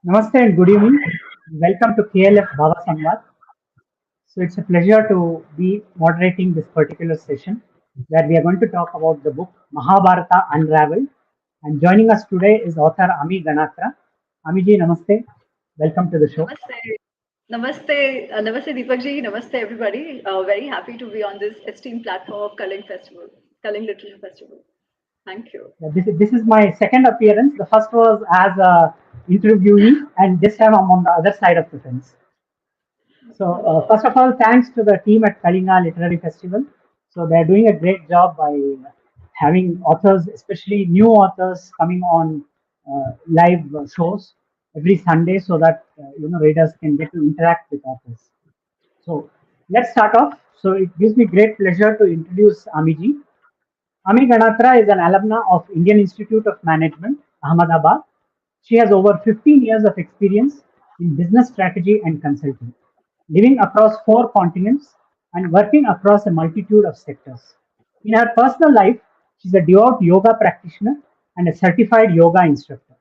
Namaste and good evening. Welcome to KLF Bhava Samvad. So it's a pleasure to be moderating this particular session where we are going to talk about the book Mahabharata Unraveled. And joining us today is author Ami Ganatra. Amiji, namaste. Welcome to the show. Namaste. Namaste Deepak ji, namaste everybody. Very happy to be on this esteemed platform of Culling Festival, Culling Literature Festival. Thank you. This is my second appearance. The first was as a interviewee, and this time I'm on the other side of the fence. So, first of all, thanks to the team at Kalinga Literary Festival. So, they're doing a great job by having authors, especially new authors, coming on live shows every Sunday so that readers can get to interact with authors. So, let's start off. So, it gives me great pleasure to introduce Amiji. Ami Ganatra is an alumna of Indian Institute of Management, Ahmedabad. She has over 15 years of experience in business strategy and consulting, living across 4 continents and working across a multitude of sectors. In her personal life, she's a devout yoga practitioner and a certified yoga instructor.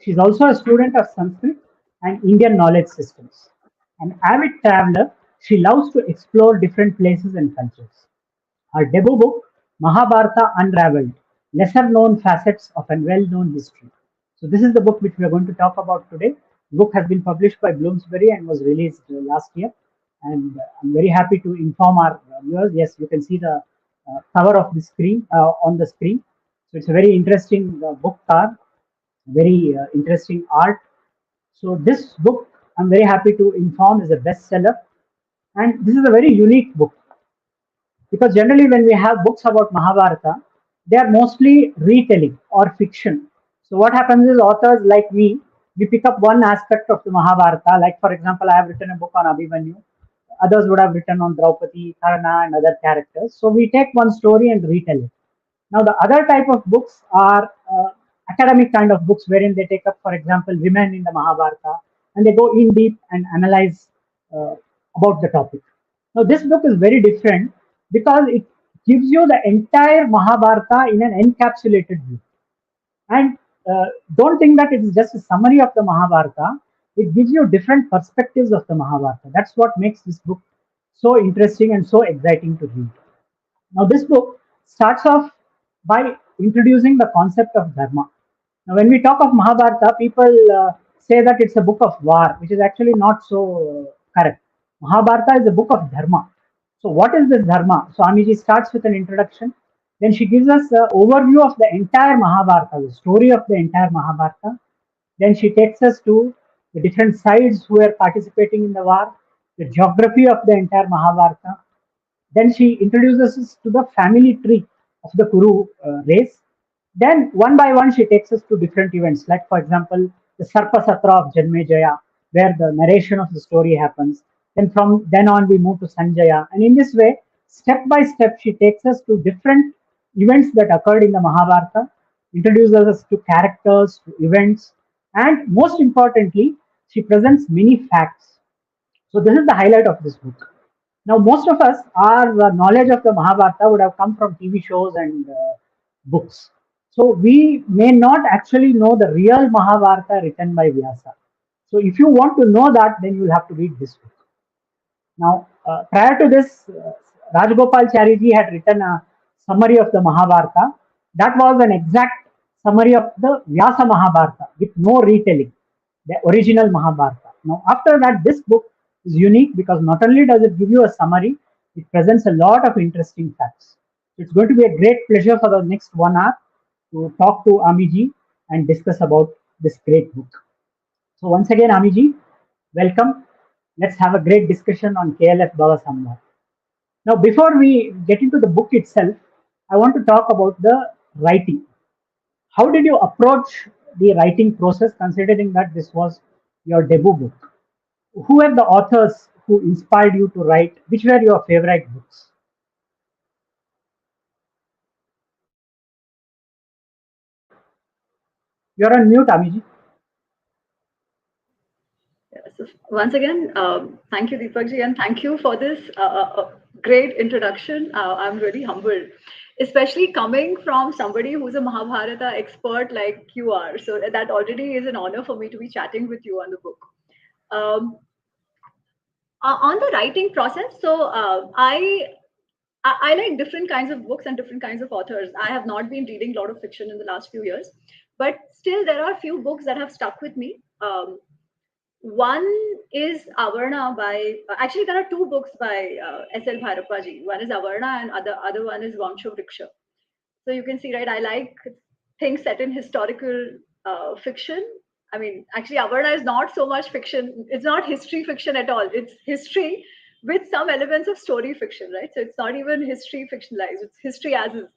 She's also a student of Sanskrit and Indian knowledge systems. An avid traveler, she loves to explore different places and cultures. Her debut book, Mahabharata Unraveled, Lesser Known Facets of a Well Known History. So, this is the book which we are going to talk about today. The book has been published by Bloomsbury and was released last year. And I'm very happy to inform our viewers. Yes, you can see the cover of the screen on the screen. So, it's a very interesting book card, very interesting art. So, this book, I'm very happy to inform, is a bestseller. And this is a very unique book because generally when we have books about Mahabharata, they are mostly retelling or fiction. So what happens is authors like me, we pick up one aspect of the Mahabharata. Like for example, I have written a book on Abhimanyu. Others would have written on Draupadi, Karna, and other characters. So we take one story and retell it. Now the other type of books are academic kind of books wherein they take up, for example, women in the Mahabharata, and they go in deep and analyze uh, about the topic. Now this book is very different because it gives you the entire Mahabharata in an encapsulated view. And don't think that it is just a summary of the Mahabharata. It gives you different perspectives of the Mahabharata. That's what makes this book so interesting and so exciting to read. Now, this book starts off by introducing the concept of Dharma. Now, when we talk of Mahabharata, people say that it's a book of war, which is actually not so correct. Mahabharata is a book of Dharma. So, what is this Dharma? So, Amiji starts with an introduction. Then she gives us an overview of the entire Mahabharata, the story of the entire Mahabharata. Then she takes us to the different sides who are participating in the war, the geography of the entire Mahabharata. Then she introduces us to the family tree of the Kuru race. Then one by one she takes us to different events, like for example the Sarpa Satra of Janmejaya, where the narration of the story happens. Then from then on we move to Sanjaya, and in this way, step by step, she takes us to different events that occurred in the Mahabharata, introduces us to characters, to events, and most importantly, she presents many facts. So this is the highlight of this book. Now, most of us, our knowledge of the Mahabharata would have come from TV shows and books. So we may not actually know the real Mahabharata written by Vyasa. So if you want to know that, then you will have to read this book. Now, prior to this, Rajgopal Chariji had written a summary of the Mahabharata. That was an exact summary of the Vyasa Mahabharata with no retelling, the original Mahabharata. Now, after that, this book is unique because not only does it give you a summary, it presents a lot of interesting facts. It's going to be a great pleasure for the next 1 hour to talk to Amiji and discuss about this great book. So once again, Amiji, welcome. Let's have a great discussion on KLF Bhava Samvad. Now, before we get into the book itself, I want to talk about the writing. How did you approach the writing process, considering that this was your debut book? Who were the authors who inspired you to write? Which were your favorite books? You're on mute, Amiji. So once again, thank you, Deepak ji, and thank you for this great introduction. I'm really humbled. especially coming from somebody who's a Mahabharata expert like you are. So that already is an honor for me to be chatting with you on the book. Um, on the writing process, so I like different kinds of books and different kinds of authors. I have not been reading a lot of fiction in the last few years, but still there are a few books that have stuck with me. One is Avarna by, actually there are two books by S.L. Bhairapaji. One is Avarna and other one is Vangsho Vriksha. So you can see, right, I like things set in historical fiction. I mean, actually, Avarna is not so much fiction. It's not history fiction at all. It's history with some elements of story fiction, right? So it's not even history fictionalized. It's history as is.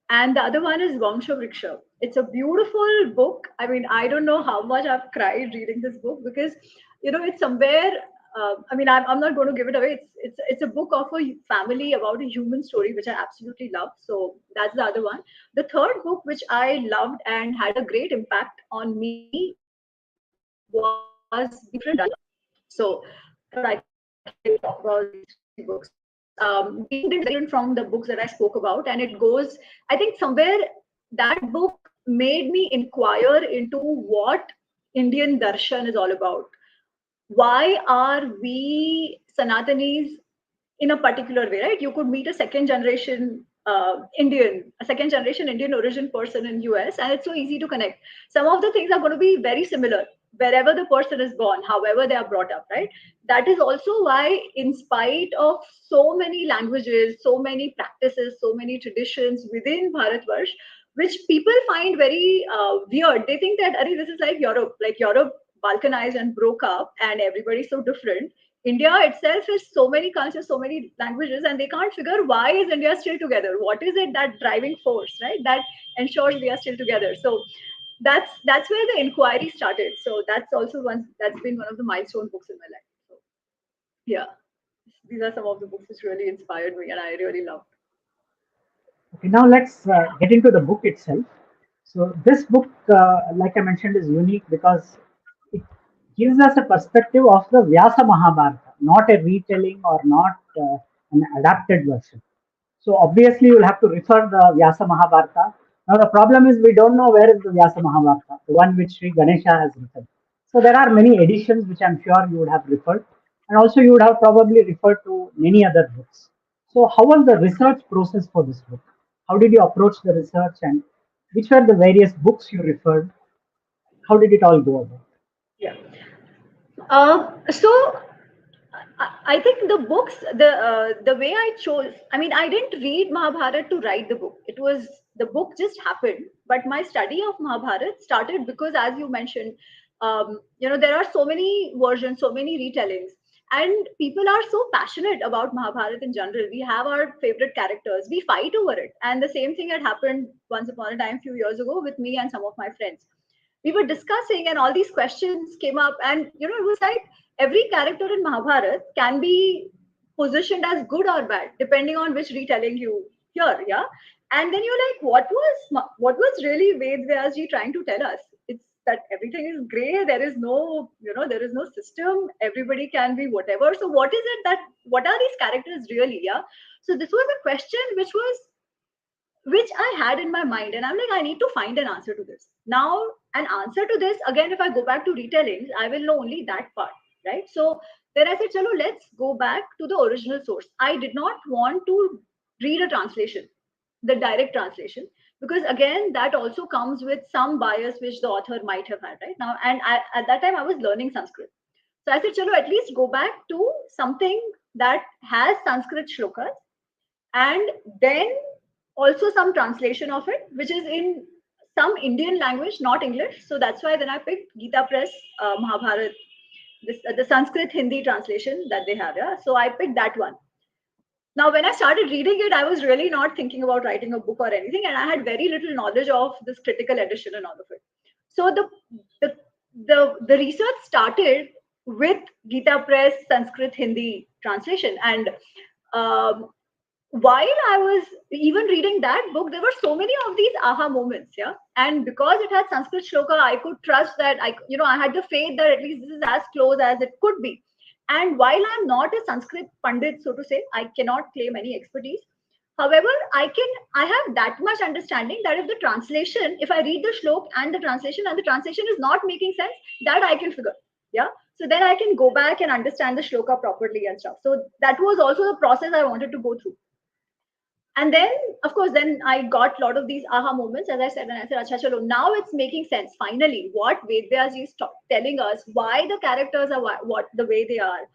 And the other one is Vangsho Vriksha. It's a beautiful book. I mean, I don't know how much I've cried reading this book because, it's somewhere. I mean, I'm not going to give it away. It's a book of a family about a human story, which I absolutely love. So that's the other one. The third book, which I loved and had a great impact on me, was Deepak MR's So I thought I can talk about these three books. Being different from the books that I spoke about, and it goes. I think somewhere that book made me inquire into what Indian darshan is all about. Why are we Sanatanis in a particular way, right? You could meet a second generation a second generation Indian origin person in US, and it's so easy to connect. Some of the things are going to be very similar wherever the person is born, however they are brought up, right? That is also why, in spite of so many languages, so many practices, so many traditions within Bharatvarsh, which people find very weird. They think that, this is like Europe balkanized and broke up, and everybody's so different. India itself is so many cultures, so many languages, and they can't figure why is India still together? What is it that driving force, right? That ensures we are still together. So that's where the inquiry started. So that's been one of the milestone books in my life. So yeah, these are some of the books which really inspired me and I really loved. Okay, now let's get into the book itself. So this book, like I mentioned, is unique because it gives us a perspective of the Vyasa Mahabharata, not a retelling or not an adapted version. So obviously you will have to refer the Vyasa Mahabharata. Now the problem is we don't know where is the Vyasa Mahabharata, the one which Sri Ganesha has written. So there are many editions which I'm sure you would have referred, and also you would have probably referred to many other books. So how was the research process for this book? How did you approach the research, and which were the various books you referred? How did it all go about? Yeah. So I think the books, the way I chose. I mean, I didn't read Mahabharata to write the book. It was the book just happened. But my study of Mahabharata started because, as you mentioned, there are so many versions, so many retellings, and people are so passionate about Mahabharata in general. We have our favorite characters. We fight over it, and the same thing had happened once upon a time, few years ago, with me and some of my friends. We were discussing and all these questions came up, and it was like every character in Mahabharata can be positioned as good or bad depending on which retelling you hear. Yeah. And then you're like, what was really Ved Vyasji trying to tell us? It's that everything is gray. There is no system. Everybody can be whatever. So what are these characters really? Yeah. So this was a question which I had in my mind. And I'm like, I need to find an answer to this. Now, an answer to this, again, if I go back to retellings, I will know only that part, right? So then I said, Chalo, let's go back to the original source. I did not want to read a translation, the direct translation, because again, that also comes with some bias which the author might have had, right? Now, and at that time, I was learning Sanskrit. So I said, Chalo, at least go back to something that has Sanskrit shlokas, and then also some translation of it, which is in some Indian language, not English. So that's why then I picked Gita Press Mahabharat, the Sanskrit Hindi translation that they have. Yeah, so I picked that one. Now, when I started reading it, I was really not thinking about writing a book or anything, and I had very little knowledge of this critical edition and all of it. So the the research started with Gita Press Sanskrit Hindi translation, and um, while I was even reading that book, there were so many of these aha moments, yeah. And because it had Sanskrit shloka, I could trust that I had the faith that at least this is as close as it could be. And while I'm not a Sanskrit pandit, so to say, I cannot claim any expertise. However, I have that much understanding that if the translation, if I read the shlok and the translation is not making sense, that I can figure. Yeah. So then I can go back and understand the shloka properly and stuff. So that was also the process I wanted to go through. And then, of course, then I got a lot of these aha moments, as I said, and I said, Acha, chalo, now it's making sense. Finally, what Vedvyas is telling us, why the characters are what the way they are.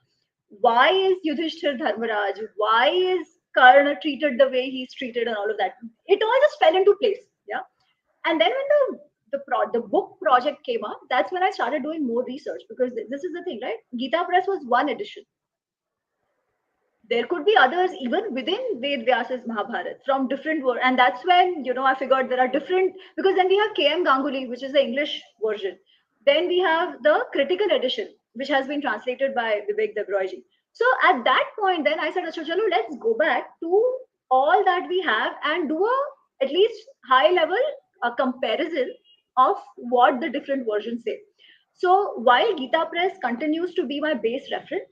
Why is Yudhishthir Dharmaraj? Why is Karna treated the way he's treated and all of that? It all just fell into place. Yeah. And then when the book project came up, that's when I started doing more research, because this is the thing, right? Gita Press was one edition. There could be others even within Ved Vyas's Mahabharata from different words. And that's when, I figured there are different, because then we have KM Ganguly, which is the English version. Then we have the critical edition, which has been translated by Vivek Dabroyji. So at that point, then I said, "Achha, chalo, let's go back to all that we have and do at least high level comparison of what the different versions say." So while Gita Press continues to be my base reference,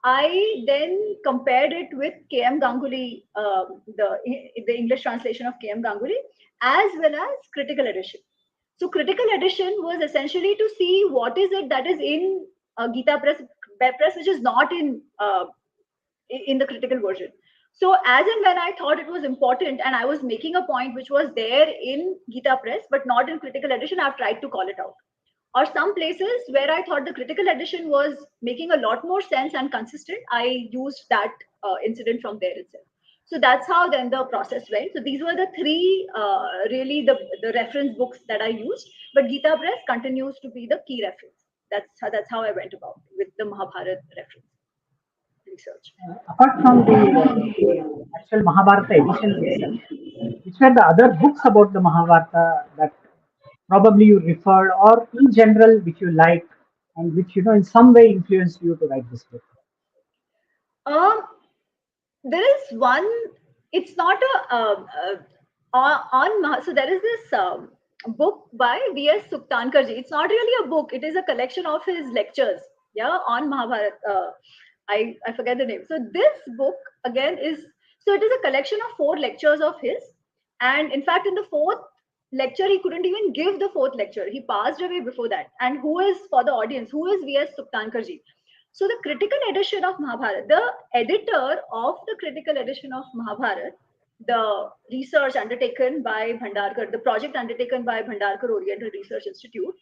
I then compared it with KM Ganguly, the English translation of KM Ganguly, as well as Critical Edition. So Critical Edition was essentially to see what is it that is in Gita Press, which is not in the critical version. So as and when I thought it was important, and I was making a point which was there in Gita Press but not in Critical Edition, I've tried to call it out. Or some places where I thought the critical edition was making a lot more sense and consistent, I used that incident from there itself. So that's how then the process went. So these were the three really the reference books that I used, but Gita Press continues to be the key reference. That's how I went about with the Mahabharata reference research. Apart from the actual Mahabharata editions itself, which were the other books about the Mahabharata that probably you referred, or in general which you like and which in some way influenced you to write this book? Um, there is one. It's not a so there is this book by V.S. Suktankarji. It's not really a book. It is a collection of his lectures. Yeah, on Mahabharata. I forget the name. So this book again is, so it is a collection of 4 lectures of his, and in fact, in the fourth lecture, he couldn't even give the fourth lecture. He passed away before that. And who is, for the audience, who is V.S. Suktankarji? So the critical edition of Mahabharata, the editor of the critical edition of Mahabharata, the research undertaken by Bhandarkar, the project undertaken by Bhandarkar Oriental Research Institute,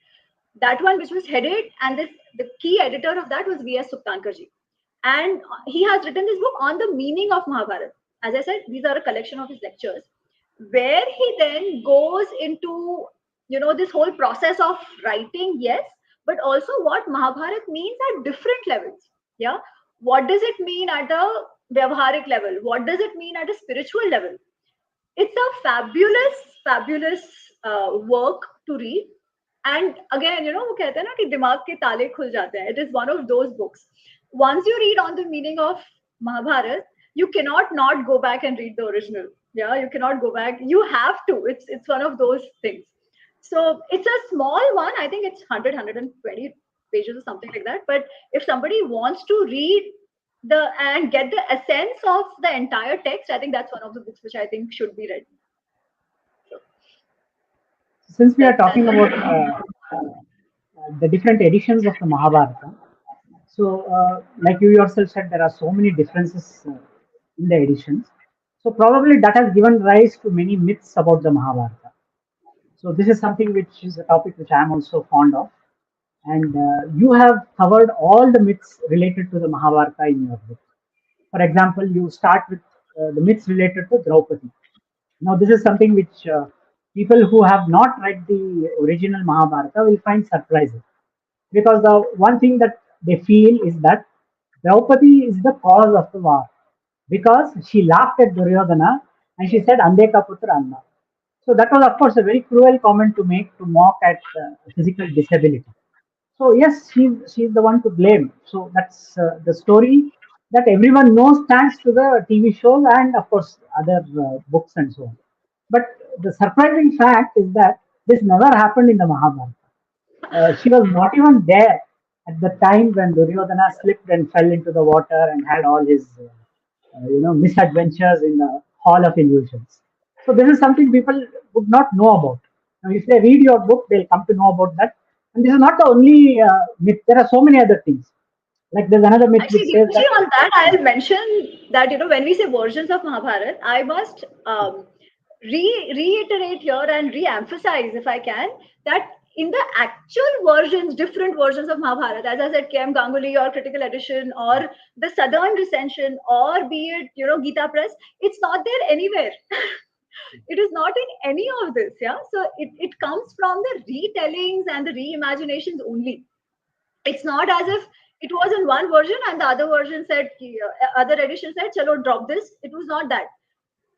that one which was headed, and the key editor of that was V.S. Suktankarji. And he has written this book on the meaning of Mahabharata. As I said, these are a collection of his lectures, where he then goes into, this whole process of writing, yes, but also what Mahabharata means at different levels. Yeah. What does it mean at a Vyavharik level? What does it mean at a spiritual level? It's a fabulous work to read. And again, वो कहते हैं ना कि दिमाग के ताले खुल जाते हैं. It is one of those books. Once you read on the meaning of Mahabharata, you cannot not go back and read the original. Yeah, you cannot go back. You have to. It's one of those things. So it's a small one. I think it's 120 pages or something like that. But if somebody wants to read and get the essence of the entire text, I think that's one of the books which I think should be read. Since we are talking about the different editions of the Mahabharata, so like you yourself said, there are so many differences in the editions. So probably that has given rise to many myths about the Mahabharata. So this is something which is a topic which I am also fond of. And you have covered all the myths related to the Mahabharata in your book. For example, you start with the myths related to Draupadi. Now, this is something which people who have not read the original Mahabharata will find surprising, because the one thing that they feel is that Draupadi is the cause of the war, because she laughed at Duryodhana and she said Andeka Putra Anna. So that was, of course, a very cruel comment to make, to mock at physical disability. So yes, she's the one to blame. So that's the story that everyone knows thanks to the TV shows and of course other books and so on. But the surprising fact is that this never happened in the Mahabharata. She was not even there at the time when Duryodhana slipped and fell into the water and had all his misadventures in the hall of illusions. So this is something people would not know about. Now, if they read your book, they'll come to know about that. And this is not the only myth. There are so many other things. Like there's another myth which Actually, says that. Deepakji, on that, I'll mention that, when we say versions of Mahabharata, I must reiterate here and re-emphasize, if I can, that in the actual versions, different versions of Mahabharata, as I said, K.M. Ganguly or Critical Edition or the Southern Recension or be it, Gita Press, it's not there anywhere. It is not in any of this, yeah. So it comes from the retellings and the reimaginations only. It's not as if it was in one version and the other version said, other edition said, chalo, drop this. It was not that.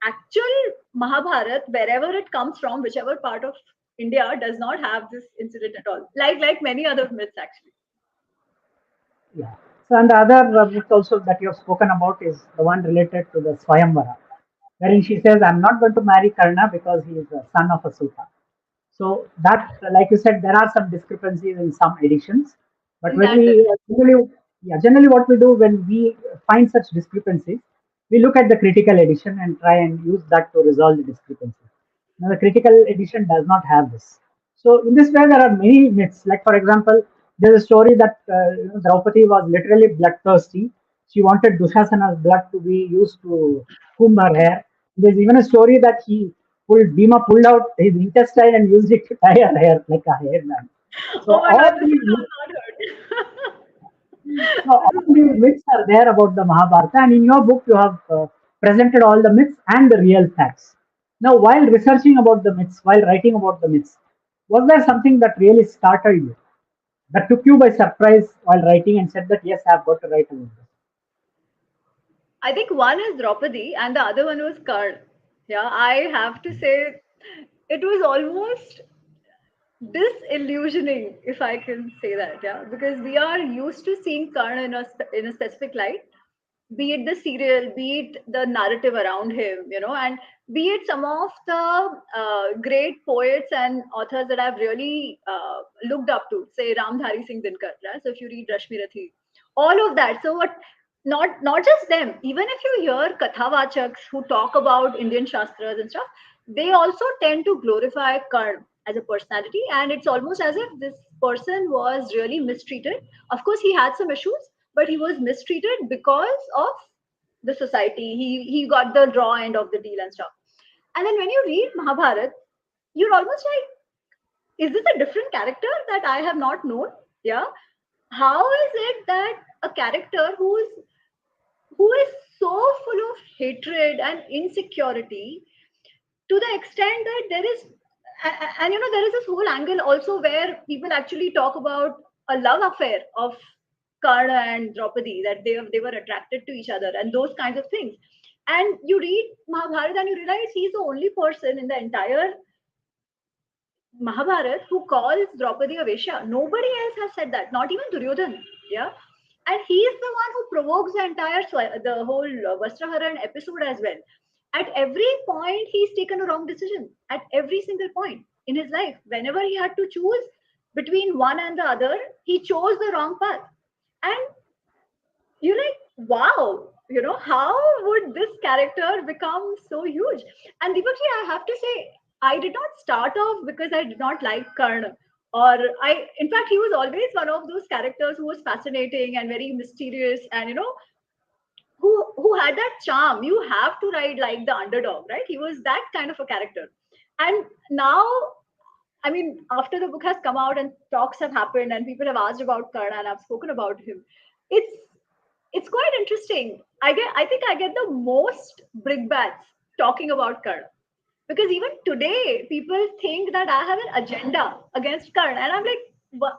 Actual Mahabharat, wherever it comes from, whichever part of India, does not have this incident at all. Like many other myths, actually. Yeah. So, and the other myth also that you have spoken about is the one related to the Swayamvara, wherein she says, I'm not going to marry Karna because he is the son of a Suta. So that, like you said, there are some discrepancies in some editions. But In when that, we generally what we do when we find such discrepancies, we look at the critical edition and try and use that to resolve the discrepancy. Now, the critical edition does not have this. So, in this way, there are many myths. Like, for example, there's a story that Draupadi was literally bloodthirsty. She wanted Dushasana's blood to be used to comb her hair. There's even a story that Bhima pulled out his intestine and used it to tie her hair like a hairband. So, oh my all God, this these is not heard. so all these myths are there about the Mahabharata, and in your book you have presented all the myths and the real facts. Now, while researching about the myths, while writing about the myths, was there something that really startled you, that took you by surprise while writing and said that yes, I've got to write about this? I think one is Draupadi and the other one was Karn. Yeah, I have to say it was almost disillusioning, if I can say that. Yeah, because we are used to seeing Karn in a specific light, be it the serial, be it the narrative around him, and be it some of the great poets and authors that I've really looked up to, say Ramdhari Singh Dinkar. Right? So if you read Rashmi Rathi, all of that. So what? Not just them. Even if you hear kathavachaks who talk about Indian shastras and stuff, they also tend to glorify Karn as a personality, and it's almost as if this person was really mistreated. Of course, he had some issues, but he was mistreated because of the society. He got the raw end of the deal and stuff. And then when you read Mahabharat, you're almost like, is this a different character that I have not known? Yeah. How is it that a character who is so full of hatred and insecurity, to the extent that there is and there is this whole angle also where people actually talk about a love affair of Karna and Draupadi, that they were attracted to each other and those kinds of things. And you read Mahabharata and you realize he's the only person in the entire Mahabharata who calls Draupadi a Vesha. Nobody else has said that, not even Duryodhan. Yeah. And he is the one who provokes the whole Vastraharan episode as well. At every point, he's taken a wrong decision. At every single point in his life, whenever he had to choose between one and the other, he chose the wrong path. And you're like, wow, how would this character become so huge? And Deepakji, I have to say, I did not start off because I did not like Karna. In fact, he was always one of those characters who was fascinating and very mysterious, and who had that charm. You have to ride like the underdog, right? He was that kind of a character. And now, I mean, after the book has come out and talks have happened and people have asked about Karna and I've spoken about him, it's it's quite interesting. I think I get the most brickbats talking about Karna, because even today people think that I have an agenda against Karna, and I'm like,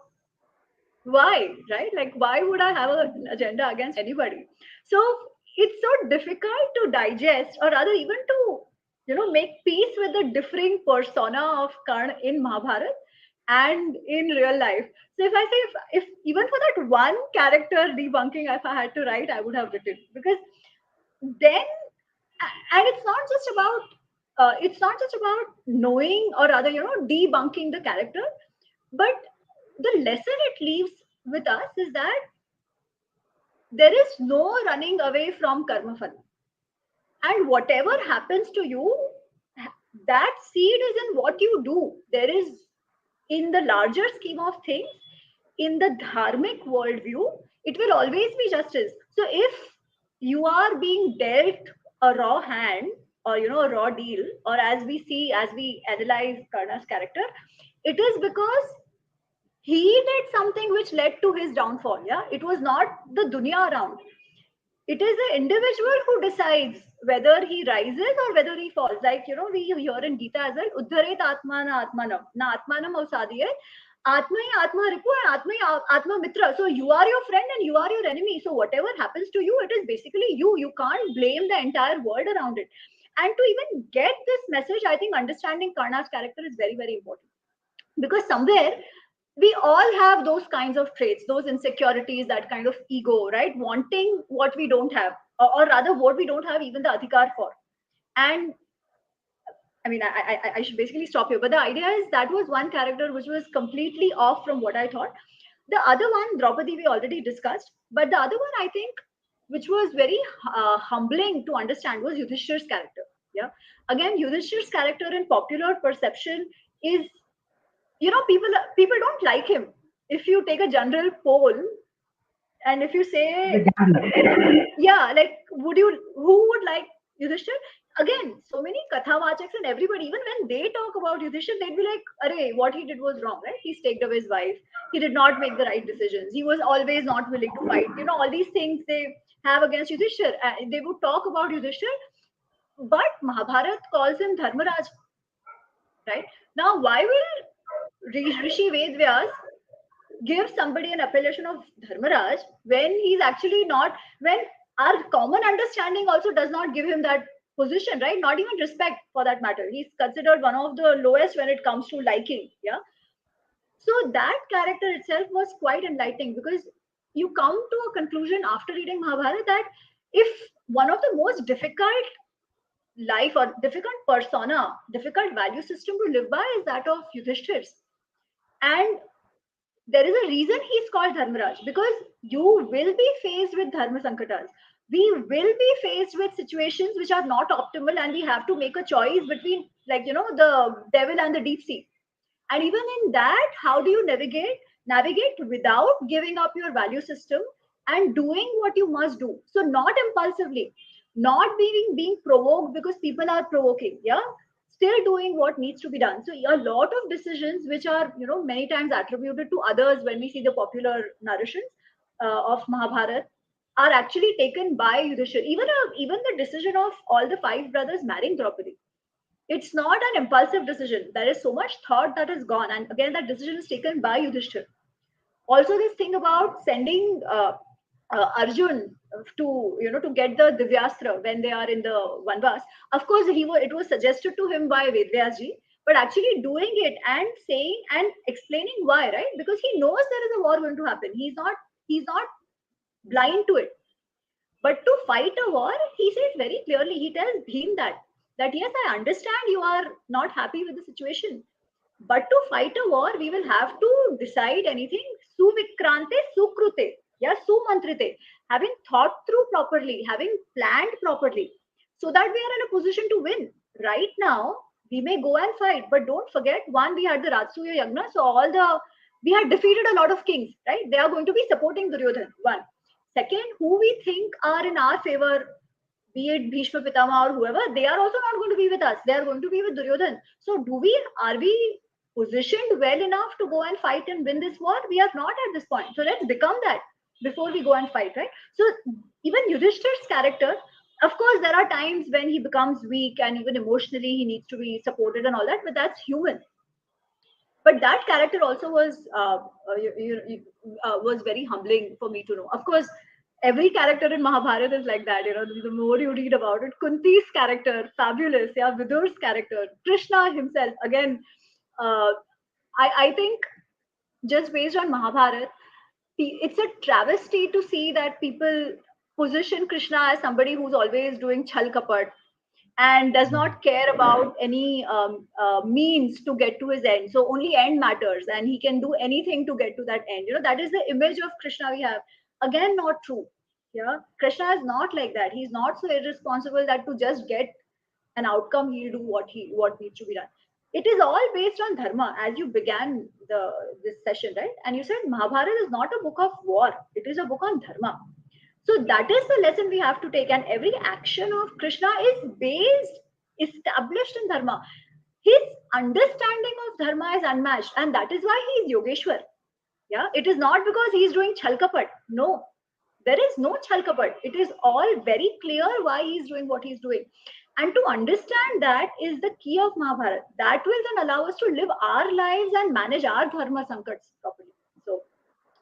why, right? Like, why would I have an agenda against anybody? So it's so difficult to digest, or rather, even to make peace with the differing persona of Karna in Mahabharata and in real life. So if I say, if even for that one character debunking, if I had to write, I would have written, because then, and it's not just about knowing, or rather debunking the character, but the lesson it leaves with us is that there is no running away from karma phala. And whatever happens to you, that seed is in what you do. There is, in the larger scheme of things, in the dharmic worldview, it will always be justice. So if you are being dealt a raw hand, or a raw deal, or as we see, as we analyze Karna's character, it is because he did something which led to his downfall. Yeah, it was not the dunya around. It is the individual who decides whether he rises or whether he falls. Like, we hear in Gita as well, Uddharet Atmana Atmanam, Na Atmanam Avsadiyet, Atma hi Atma Ripu and Atma hi Atma Mitra. So you are your friend and you are your enemy. So whatever happens to you, it is basically you. You can't blame the entire world around it. And to even get this message, I think understanding Karna's character is very, very important. Because somewhere we all have those kinds of traits, those insecurities, that kind of ego, right? Wanting what we don't have, or rather what we don't have even the adhikar for. And I mean, I should basically stop here. But the idea is that was one character which was completely off from what I thought. The other one, Draupadi, we already discussed. But the other one, I think, which was very humbling to understand, was Yudhishthira's character. Yeah. Again, Yudhishthira's character in popular perception is, people don't like him. If you take a general poll, and if you The say, gambler. yeah, like, who would like Yudhishthir? Again, so many Kathavachaks and everybody, even when they talk about Yudhishthir, they'd be like, Arey, what he did was wrong, right? He staked away his wife. He did not make the right decisions. He was always not willing to fight. All these things they have against Yudhishthir. They would talk about Yudhishthir, but Mahabharat calls him Dharmaraj, right? Now, why will Rishi Vedvyas give somebody an appellation of Dharmaraj when he's actually not, when our common understanding also does not give him that position, right? Not even respect for that matter. He's considered one of the lowest when it comes to liking. Yeah. So that character itself was quite enlightening, because you come to a conclusion after reading Mahabharata that if one of the most difficult life or difficult persona, difficult value system to live by is that of Yudhishthir's. And there is a reason he's called Dharmaraj, because you will be faced with Dharma Sankatas. We will be faced with situations which are not optimal, and we have to make a choice between, like, the devil and the deep sea. And even in that, how do you navigate without giving up your value system and doing what you must do? So not impulsively, not being provoked because people are provoking. Yeah, still doing what needs to be done. So a lot of decisions which are, many times attributed to others when we see the popular narrations of Mahabharata, are actually taken by Yudhishthira. Even the decision of all the five brothers marrying Draupadi, it's not an impulsive decision. There is so much thought that has gone, and again, that decision is taken by Yudhishthira. Also, this thing about sending Arjun to get the Divyastra when they are in the Vanvas. Of course, it was suggested to him by Vedvyasji, but actually doing it and saying and explaining why, right? Because he knows there is a war going to happen. He's not blind to it. But to fight a war, he says very clearly, he tells Bhim that yes, I understand you are not happy with the situation. But to fight a war, we will have to decide anything suvikrante, sukrute, yeah, sumantrite, having thought through properly, having planned properly, so that we are in a position to win. Right now, we may go and fight, but don't forget, one, we had the Ratsuya Yagna, so we had defeated a lot of kings, right? They are going to be supporting Duryodhan, one. Second, who we think are in our favor, be it Bhishma Pitama or whoever, they are also not going to be with us. They are going to be with Duryodhan. So are we positioned well enough to go and fight and win this war? We are not at this point. So let's become that before we go and fight, right? So even Yudhishthir's character, of course, there are times when he becomes weak and even emotionally he needs to be supported and all that, but that's human. But that character also was very humbling for me to know. Of course, every character in Mahabharata is like that. The more you read about it, Kunti's character, fabulous. Yeah, Vidur's character, Krishna himself. Again, uh, I think just based on Mahabharata, it's a travesty to see that people position Krishna as somebody who's always doing chal kapat and does not care about any means to get to his end. So only end matters, and he can do anything to get to that end. That is the image of Krishna we have. Again, not true. Yeah, Krishna is not like that. He's not so irresponsible that to just get an outcome he'll do what needs to be done. It is all based on dharma, as you began this session, right? And you said Mahabharata is not a book of war; it is a book on dharma. So that is the lesson we have to take, and every action of Krishna is based, established in dharma. His understanding of dharma is unmatched, and that is why he is Yogeshwar. Yeah, it is not because he is doing chalkapat. No, there is no chalkapat. It is all very clear why he is doing what he is doing. And to understand that is the key of Mahabharata. That will then allow us to live our lives and manage our dharma sankats properly. So,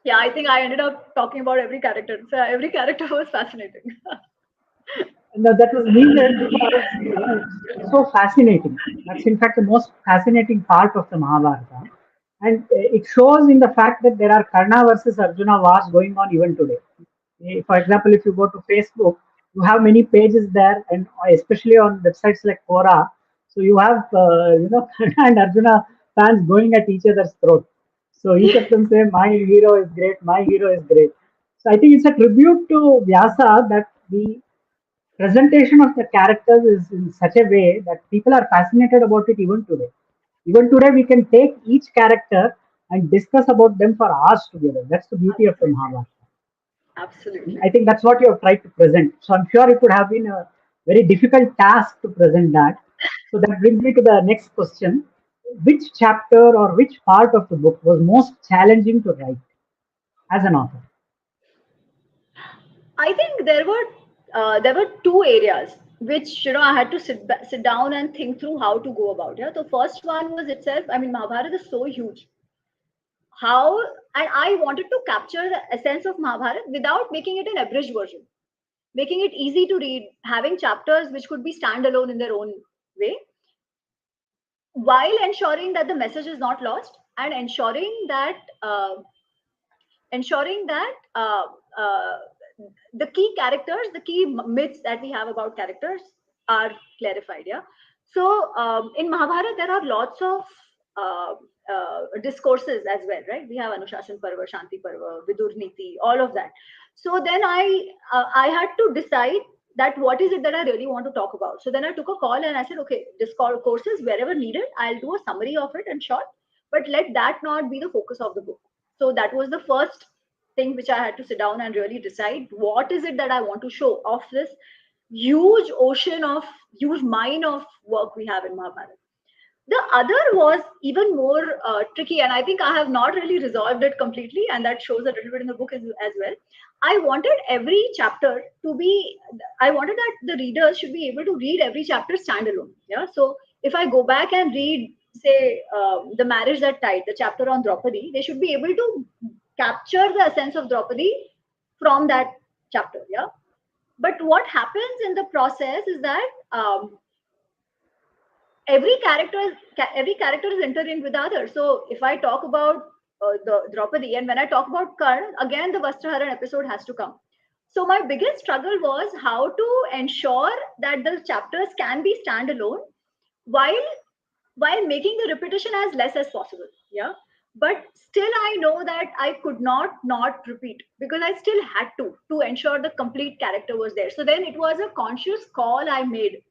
yeah, I think I ended up talking about every character. So, every character was fascinating. No, that was needed because it's so fascinating. That's in fact the most fascinating part of the Mahabharata. And it shows in the fact that there are Karna versus Arjuna wars going on even today. For example, if you go to Facebook, you have many pages there, and especially on websites like Quora. So you have Karna and Arjuna fans going at each other's throat. So each of them say, "My hero is great. My hero is great." So I think it's a tribute to Vyasa that the presentation of the characters is in such a way that people are fascinated about it even today. Even today, we can take each character and discuss about them for hours together. That's the beauty of the Absolutely. Mahabharata. Absolutely. I think that's what you have tried to present. So I'm sure it would have been a very difficult task to present that. So that brings me to the next question. Which chapter or which part of the book was most challenging to write as an author? I think there were two areas which I had to sit down and think through how to go about. Yeah, the first one was itself. I mean, Mahabharata is so huge. How and I wanted to capture the essence of Mahabharata without making it an abridged version, making it easy to read, having chapters which could be standalone in their own way, while ensuring that the message is not lost and ensuring that the key characters, the key myths that we have about characters are clarified. Yeah. So in Mahabharata, there are lots of discourses as well, right? We have Anushasan Parva, Shanti Parva, Vidur Niti, all of that. So then I had to decide that what is it that I really want to talk about. So then I took a call and I said, okay, courses wherever needed, I'll do a summary of it in short, but let that not be the focus of the book. So that was the first thing which I had to sit down and really decide what is it that I want to show of this huge ocean of huge mine of work we have in Mahabharata. The other was even more tricky, and I think I have not really resolved it completely, and that shows a little bit in the book as well. I wanted every chapter to be, I wanted that the readers should be able to read every chapter standalone. Yeah. So if I go back and read, say, The Marriage That Tied, the chapter on Draupadi, they should be able to capture the essence of Draupadi from that chapter. Yeah. But what happens in the process is that every character is interlinked with the other. So if I talk about the Draupadi, and when I talk about Karn, again the Vastraharan episode has to come. So my biggest struggle was how to ensure that the chapters can be standalone while making the repetition as less as possible. Yeah. But still I know that I could not repeat because I still had to ensure the complete character was there. So then it was a conscious call I made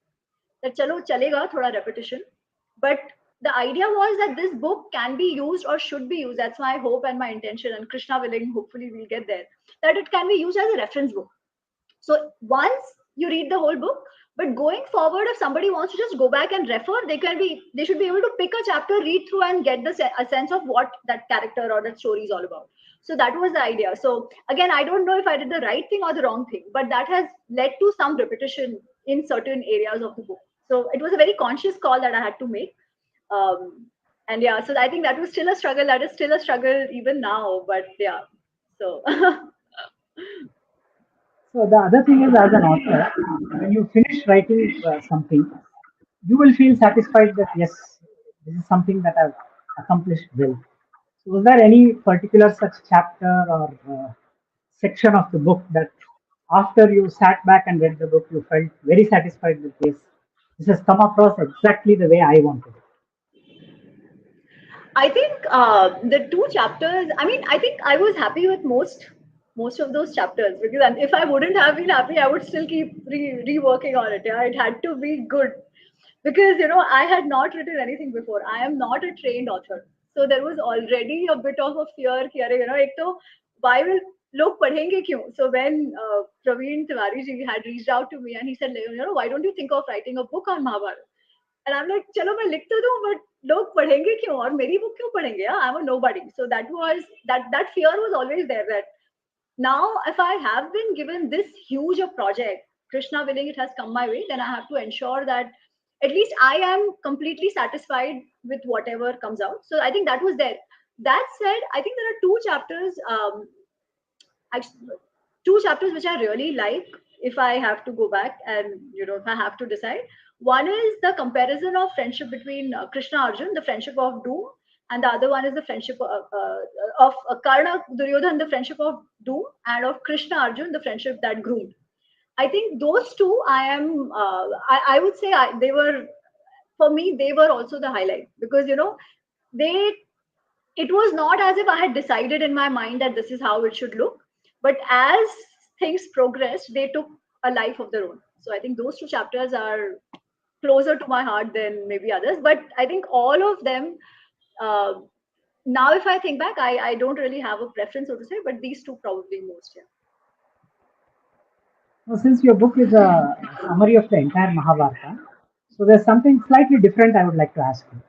that chalo chalega thoda repetition, but the idea was that this book can be used or should be used. That's my hope and my intention, and Krishna willing, hopefully we'll get there, that it can be used as a reference book. So once you read the whole book, but going forward, if somebody wants to just go back and refer, they should be able to pick a chapter, read through, and get a sense of what that character or that story is all about. So that was the idea. So again, I don't know if I did the right thing or the wrong thing, but that has led to some repetition in certain areas of the book. So it was a very conscious call that I had to make. And yeah, so I think that was still a struggle. That is still a struggle even now. But yeah, so So the other thing is, as an author, when you finish writing something, you will feel satisfied that yes, this is something that I've accomplished well. So was there any particular such chapter or section of the book that, after you sat back and read the book, you felt very satisfied that yes, this has come across exactly the way I wanted it? I think the two chapters, I mean, I think I was happy with most. most of those chapters, because if I wouldn't have been happy, I would still keep reworking on it. Yeah, it had to be good, because I had not written anything before. I am not a trained author, so there was already a bit of a fear. कि अरे, एक तो why will लोग पढ़ेंगे क्यों? So when Praveen Tiwari ji had reached out to me and he said, why don't you think of writing a book on Mahabharata? And I'm like, चलो मैं लिख तो दूं, but लोग पढ़ेंगे क्यों और मेरी book क्यों पढ़ेंगे? I'm a nobody. So that fear was always there, that now if I have been given this huge a project, Krishna willing, it has come my way, then I have to ensure that at least I am completely satisfied with whatever comes out. So I think that was there. That said, I think there are actually, two chapters which I really like. If I have to go back and if I have to decide, one is the comparison of friendship between Krishna Arjun, the friendship of doom, and the other one is the friendship of Karna Duryodhan, the friendship of doom, and of Krishna Arjun, the friendship that groomed. I think those two, I would say they were, for me, they were also the highlight, because they it was not as if I had decided in my mind that this is how it should look, but as things progressed, they took a life of their own. So I think those two chapters are closer to my heart than maybe others. But I think all of them, uh, now if I think back, I don't really have a preference, so to say, but these two probably most. Yeah. Now, since your book is a summary of the entire Mahabharata, so there's something slightly different I would like to ask you.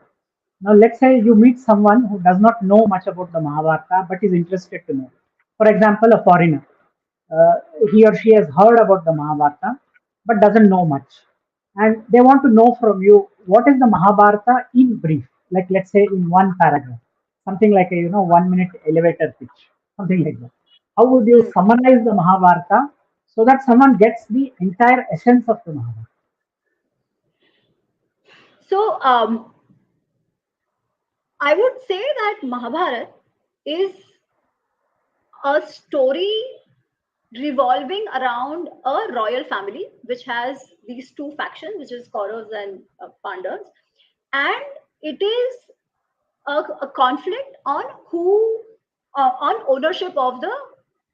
Now, let's say you meet someone who does not know much about the Mahabharata but is interested to know. For example, a foreigner. Uh, he or she has heard about the Mahabharata but doesn't know much. And they want to know from you what is the Mahabharata in brief, like let's say in one paragraph, something like a 1 minute elevator pitch, something like that. How would you Hmm. summarize the Mahabharata so that someone gets the entire essence of the Mahabharata? So I would say that Mahabharata is a story revolving around a royal family which has these two factions, which is Kauravas and Pandavas, and it is a conflict on on ownership of the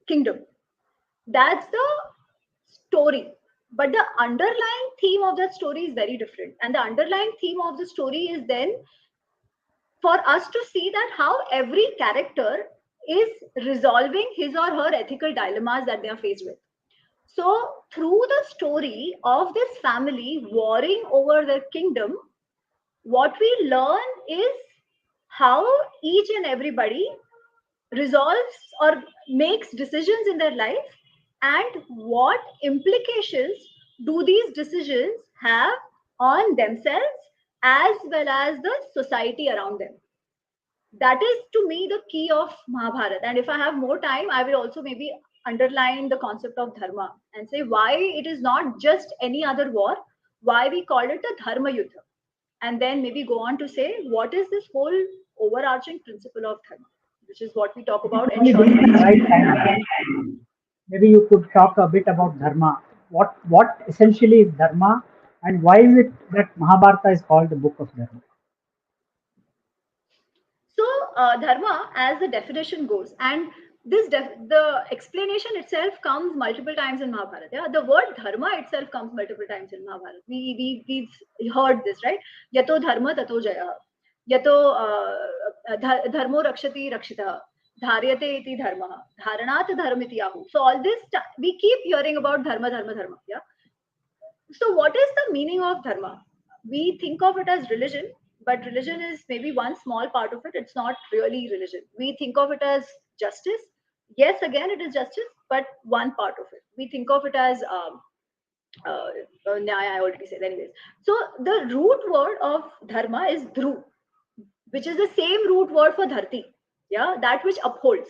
kingdom. That's the story, but the underlying theme of that story is very different, and the underlying theme of the story is then for us to see that how every character is resolving his or her ethical dilemmas that they are faced with. So, through the story of this family warring over their kingdom, what we learn is how each and everybody resolves or makes decisions in their life, and what implications do these decisions have on themselves as well as the society around them. That is to me the key of Mahabharata. And if I have more time, I will also maybe underline the concept of dharma and say why it is not just any other war, why we call it the Dharma Yuddha. And then maybe go on to say what is this whole overarching principle of dharma, which is what we talk It is about only doing ensuring at the peace. right time. Maybe you could talk a bit about Dharma. What essentially is Dharma, and why is it that Mahabharata is called the book of Dharma? So, dharma, as the definition goes, and the explanation itself comes multiple times in Mahabharata. Yeah? The word dharma itself comes multiple times in Mahabharata. We've heard this, right? Yato dharma tato jaya. Yato dharmo rakshati rakshita. Dharyate iti dharma. Dharanat dharmiti yahu. So all this, we keep hearing about dharma, dharma, dharma. Yeah. So, what is the meaning of dharma? We think of it as religion, but religion is maybe one small part of it. It's not really religion. We think of it as justice. Yes, again, it is justice, but one part of it. We think of it as uh, nyaya, I already said, anyways. So, the root word of dharma is dhru, which is the same root word for dharti. Yeah, that which upholds.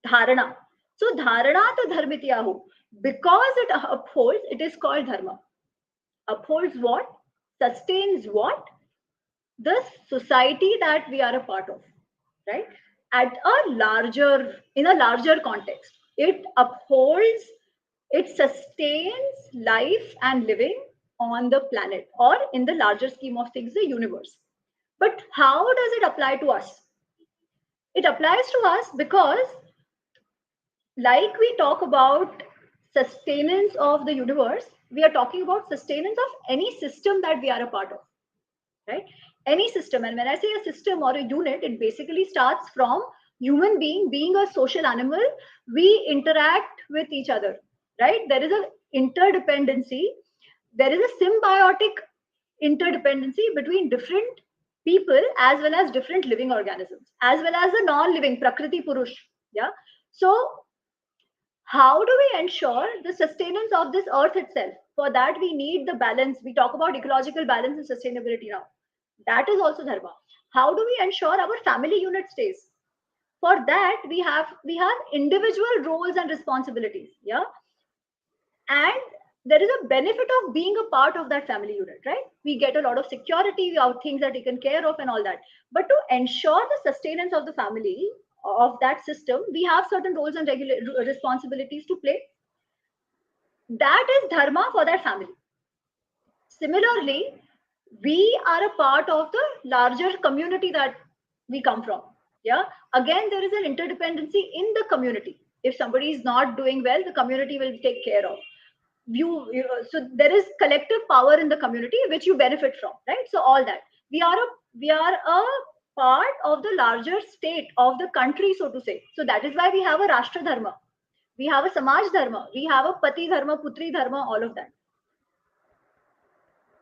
Dharana. So, dharana to dharmityahu. Because it upholds, it is called dharma. Upholds what? Sustains what? The society that we are a part of, right? At a in a larger context. It upholds, it sustains life and living on the planet, or in the larger scheme of things, the universe. But how does it apply to us? It applies to us because like we talk about sustenance of the universe, we are talking about sustenance of any system that we are a part of, right? Any system. And when I say a system or a unit, it basically starts from human being a social animal. We interact with each other, right? There is a interdependency, there is a symbiotic interdependency between different people as well as different living organisms as well as the non-living prakriti purush. Yeah. So how do we ensure the sustenance of this earth itself? For that, we need the balance. We talk about ecological balance and sustainability now. That is also dharma. How do we ensure our family unit stays? For that, we have individual roles and responsibilities. Yeah. And there is a benefit of being a part of that family unit, right? We get a lot of security, our things are taken care of and all that. But to ensure the sustenance of the family, of that system, we have certain roles and responsibilities to play. That is dharma for that family. Similarly, we are a part of the larger community that we come from. Yeah. Again, there is an interdependency in the community. If somebody is not doing well, the community will take care of so there is collective power in the community which you benefit from, right? So all that we are a part of the larger state of the country, so to say. So that is why we have a rashtra dharma, we have a samaj dharma, we have a pati dharma, putri dharma, all of that.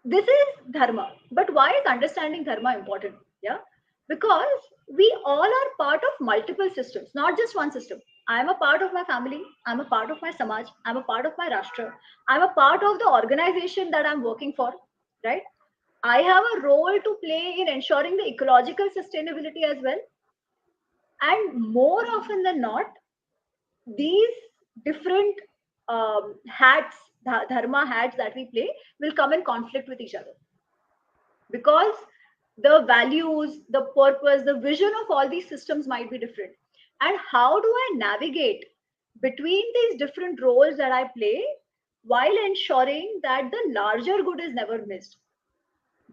This is dharma. But why is understanding dharma important? Yeah, because we all are part of multiple systems, not just one system. I am a part of my family, I'm a part of my samaj, I'm a part of my rashtra, I'm a part of the organization that I'm working for, right? I have a role to play in ensuring the ecological sustainability as well. And more often than not, these different hats, dharma hats that we play, will come in conflict with each other, because the values, the purpose, the vision of all these systems might be different. And how do I navigate between these different roles that I play while ensuring that the larger good is never missed?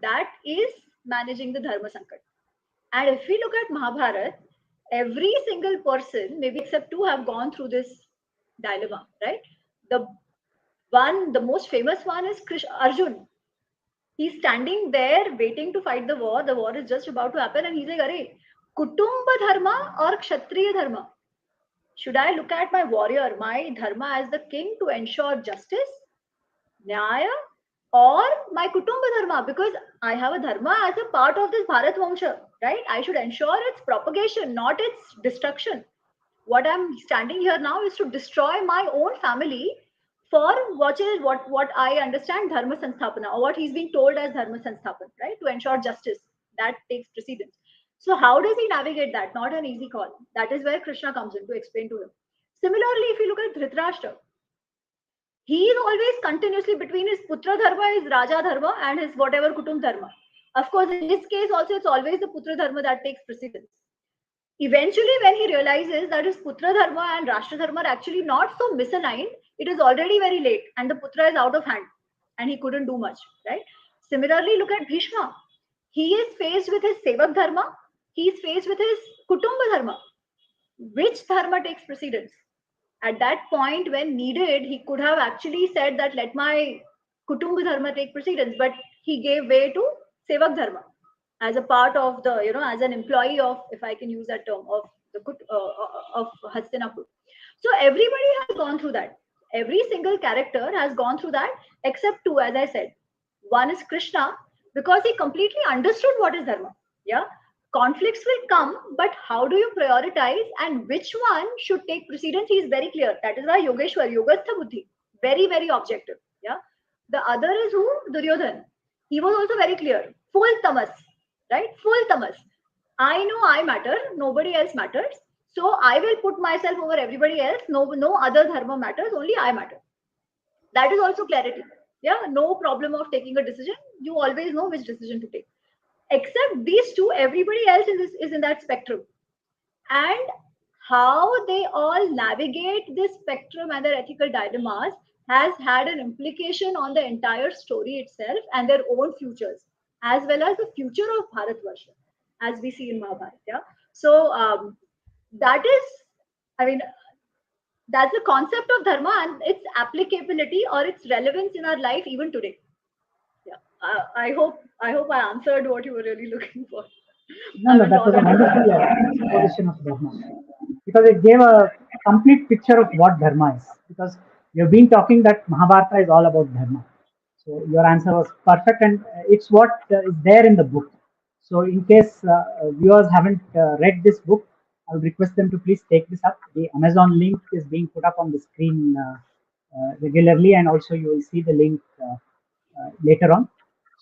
That is managing the dharma sankat. And if we look at Mahabharata, every single person, maybe except two, have gone through this dilemma, right? The the most famous one is Arjun. He's standing there waiting to fight the war. The war is just about to happen, and he's like, "Arey, Kutumba dharma or Kshatriya dharma? Should I look at my warrior, my dharma as the king to ensure justice, nyaya, or my Kutumba dharma? Because I have a dharma as a part of this Bharat Vamsha, right? I should ensure its propagation, not its destruction. What I'm standing here now is to destroy my own family for what I understand dharma sanstapana, or what he's being told as dharma sanstapana, right? To ensure justice, that takes precedence. So how does he navigate that? Not an easy call. That is where Krishna comes in to explain to him. Similarly, if you look at Dhritarashtra, he is always continuously between his putra dharma, his raja dharma, and his whatever kutum dharma. Of course, in his case also, it's always the putra dharma that takes precedence. Eventually, when he realizes that his putra dharma and rashtra dharma are actually not so misaligned, it is already very late and the putra is out of hand and he couldn't do much, right? Similarly, look at Bhishma. He is faced with his sevak dharma, he is faced with his kutumba dharma. Which dharma takes precedence? At that point, when needed, he could have actually said that let my kutumba dharma take precedence, but he gave way to sevak dharma as a part of the, as an employee of, if I can use that term, of the of Hastinapur. So everybody has gone through that. Every single character has gone through that, except two, as I said. One is Krishna, because he completely understood what is dharma. Yeah, conflicts will come, but how do you prioritize and which one should take precedence? He is very clear. That is why Yogeshwar, Yogatha Buddhi, very, very objective. Yeah. The other is who? Duryodhan. He was also very clear. Full tamas, right? Full tamas. I know I matter, nobody else matters. So I will put myself over everybody else. No other dharma matters, only I matter. That is also clarity. Yeah, no problem of taking a decision. You always know which decision to take. Except these two, everybody else is in that spectrum. And how they all navigate this spectrum and their ethical dilemmas has had an implication on the entire story itself and their own futures, as well as the future of Bharatvarsha, as we see in Mahabharata. Yeah? So that is, I mean, That's the concept of dharma and its applicability or its relevance in our life even today. Yeah, I hope I answered what you were really looking for. No, I no, went that on was a and on. wonderful exposition of Dharma because it gave a complete picture of what Dharma is. Because you've been talking that Mahabharata is all about Dharma. So your answer was perfect, and it's what is there in the book. So in case viewers haven't read this book, I would request them to please take this up. The Amazon link is being put up on the screen regularly, and also you will see the link later on.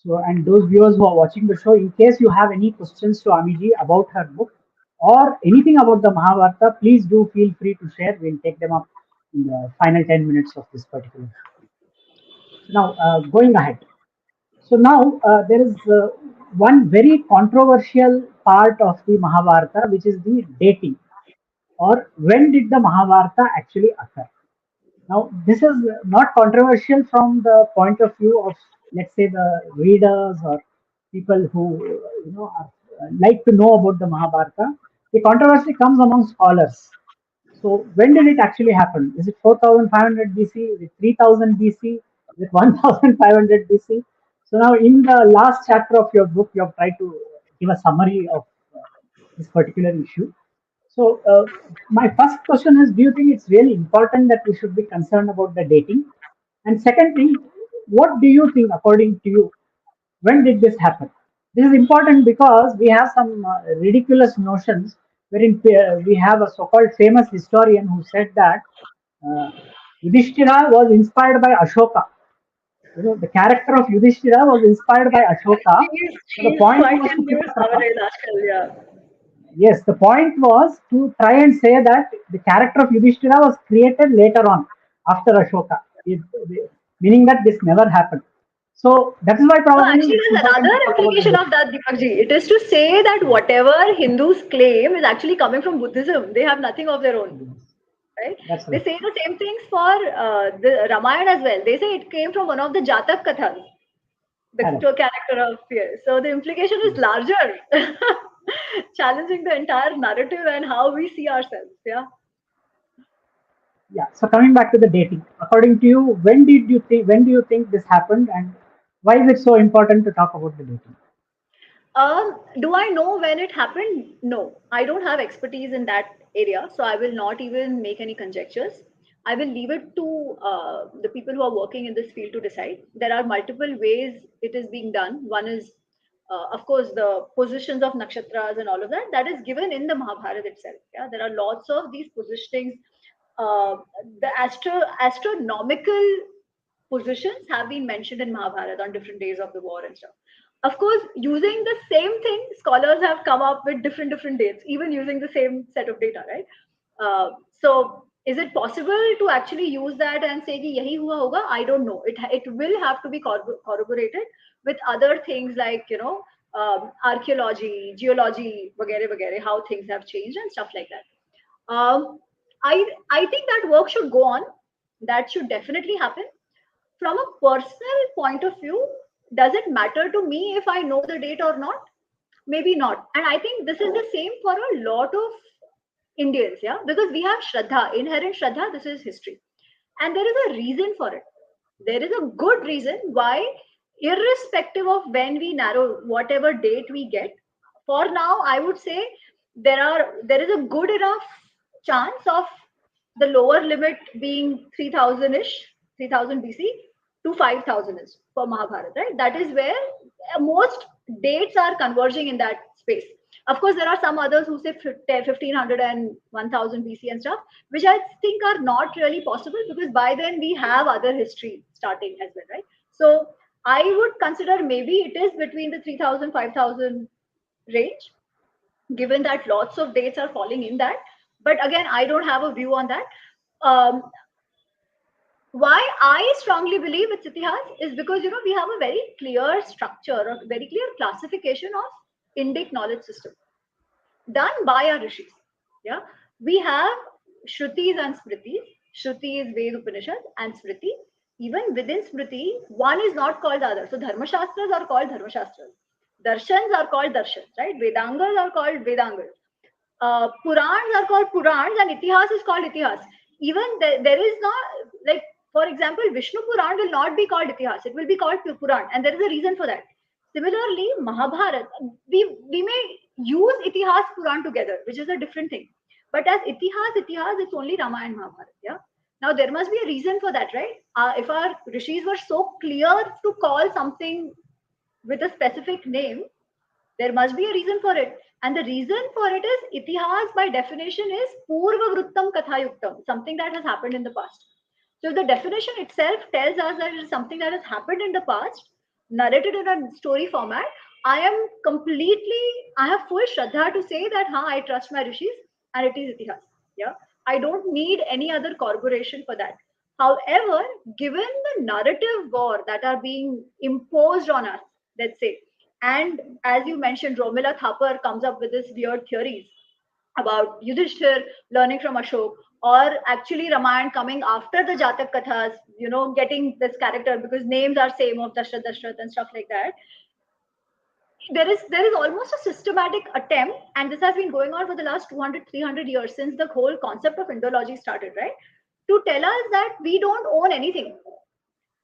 So, and those viewers who are watching the show, in case you have any questions to Amiji about her book or anything about the Mahabharata, please do feel free to share. We'll take them up in the final 10 minutes of this particular show. So now, going ahead. So now there is one very controversial part of the Mahabharata, which is the dating, or when did the Mahabharata actually occur? Now, this is not controversial from the point of view of, let's say, the readers or people who are, like to know about the Mahabharata. The controversy comes among scholars. So, when did it actually happen? Is it 4,500 BC? Is it 3,000 BC? Is it 1,500 BC? So, now in the last chapter of your book, you have tried to give a summary of this particular issue. So, my first question is: do you think it's really important that we should be concerned about the dating? And secondly, what do you think, according to you, when did this happen? This is important because we have some ridiculous notions wherein we have a so-called famous historian who said that uh, Yudhishthira was inspired by Ashoka. The character of Yudhishthira was inspired by Ashoka. So the She's point quite was to in put news across. nowadays, Ashkal, yeah. Yes, the point was to try and say that the character of Yudhishthira was created later on after Ashoka, meaning that this never happened. So that is why No, probably actually, it's there's important another to talk about the implication date. of that, Deepak ji. It is to say that whatever Hindus claim is actually coming from Buddhism. They have nothing of their own, Yes, right? that's They right. say the same things for the Ramayana as well. They say it came from one of the Jatak Kathas, the Correct. character of fear. So the implication is Yes. larger, challenging the entire narrative and how we see ourselves. Yeah. Yeah. So coming back to the dating, according to you, when do you think this happened, and why is it so important to talk about the dating? Do I know when it happened? No, I don't have expertise in that area, so I will not even make any conjectures. I will leave it to the people who are working in this field to decide. There are multiple ways it is being done. One is, of course, the positions of nakshatras and all of that. That is given in the Mahabharata itself. Yeah, there are lots of these positionings. Uh, the astronomical positions have been mentioned in Mahabharata on different days of the war and stuff. Of course, using the same thing, scholars have come up with different dates, even using the same set of data, right? So, is it possible to actually use that and say कि यही हुआ होगा? I don't know. It will have to be corroborated with other things like archaeology, geology, वगैरह वगैरह, how things have changed and stuff like that. Um, I think that work should go on. That should definitely happen. From a personal point of view, does it matter to me if I know the date or not? Maybe not. And I think this is the same for a lot of Indians, yeah, because we have Shraddha, inherent Shraddha, this is history. And there is a reason for it. There is a good reason why, irrespective of when we narrow whatever date we get, for now, I would say there is a good enough chance of the lower limit being 3000 ish, 3000 BC to 5000 is for Mahabharata, right? That is where most dates are converging in that space. Of course, there are some others who say 1500 and 1000 BC and stuff, which I think are not really possible because by then we have other history starting as well, right? So I would consider maybe it is between the 3000, 5000 range, given that lots of dates are falling in that. But again, I don't have a view on that. Um, why I strongly believe it's itihas is because we have a very clear structure, a very clear classification of Indic knowledge system done by our rishis. Yeah, we have Shrutis and Smritis. Shruti is Ved Upanishad and Smriti. Even within Smriti, one is not called the other. So Dharma Shastras are called Dharma Shastras. Darshans are called Darshans, right? Vedangas are called Vedangas. Purans are called Purans and Itihas is called Itihas. even there is not, like, for example, Vishnu Puran will not be called Itihas, it will be called Puran, and there is a reason for that. Similarly, Mahabharata, we may use Itihas Puran together, which is a different thing. But as Itihas, it's only Ramayana and Mahabharata. Yeah. Now there must be a reason for that, right? If our rishis were so clear to call something with a specific name, there must be a reason for it. And the reason for it is Itihas by definition is Purva Vruttam Kathayuktam, something that has happened in the past. So if the definition itself tells us that it is something that has happened in the past, narrated in a story format, I have full Shraddha to say that, I trust my rishis and it is Itihas. Yeah. I don't need any other corporation for that. However, given the narrative war that are being imposed on us, let's say, and as you mentioned, Romila Thapar comes up with this weird theories about Yudhishthira learning from Ashok, or actually Ramayana coming after the Jatak Kathas, getting this character because names are same of Dashrath and stuff like that. There is almost a systematic attempt, and this has been going on for the last 200-300 years since the whole concept of Indology started, right? To tell us that we don't own anything.